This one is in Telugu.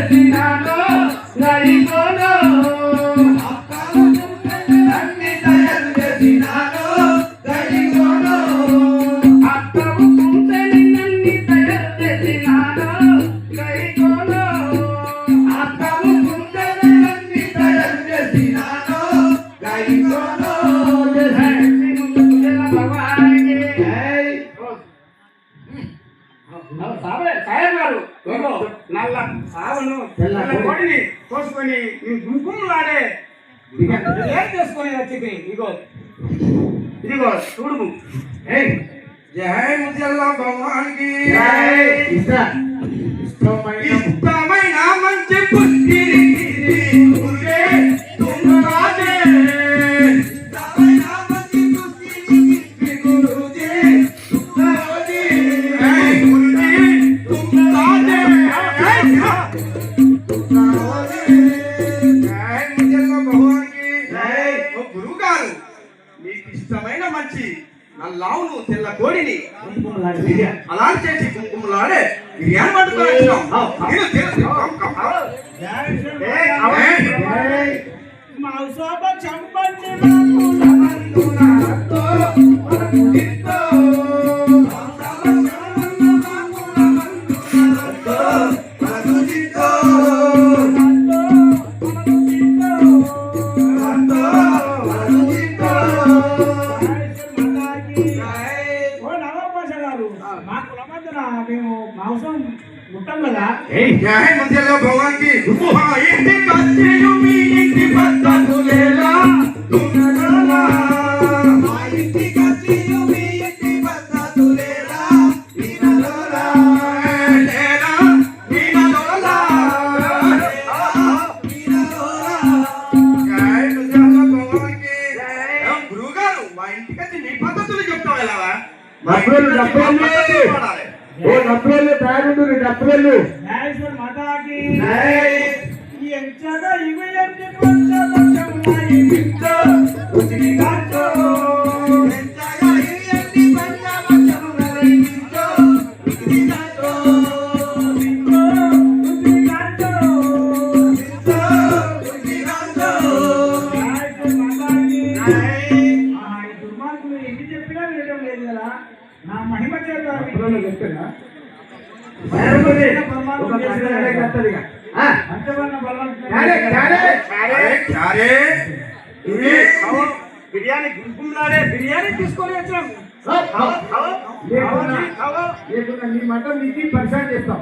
చేసినాను గడికోను అన్ని తయారు చేసినాను గడికోను అక్కవు కుంటని నన్ని తయారు చేసినాను గడికోను అక్కవు కుంటని నన్ని తయారు చేసినాను గడికోను నల్ల సావును తెల్ల కోడిని కోసుకొని గుంకుమలాడే ఏం చేసుకొని వచ్చింది ఇదిగో ఇదిగో చూడు జై ముజల్ల భగవానికి ఇష్టమైన మంచి పుష్టి గురువుగారు నీకు ఇష్టమైన మంచి నల్లావును తెల్ల కోడిని అలా చేసి కుంకుమలాడే బిర్యానీ పట్టుకొని भगवान की డబ్బులు మాతాకి ఎంచగా ఇవి ఎన్ని పంచపక్షమున్నాయి వింటో ఉచిని కాచో ఎంచగా ఇవి ఎన్ని పంచపక్షమున్నాయి వింటో ఉచిని కాచో వింటో ఉచిని కాచో వింటో ఉచిని కాచో మాతాకి ఈ దుర్మార్గులు ఎన్ని చెప్పినా వినడం లేదు కదా నా మహిమ చేత చెప్తున్నా బిర్యానీ గుంకుమలాడే బిర్యానీ తీసుకొని వచ్చాం నీ మటన్ నీకు పరిచయం చేస్తాం.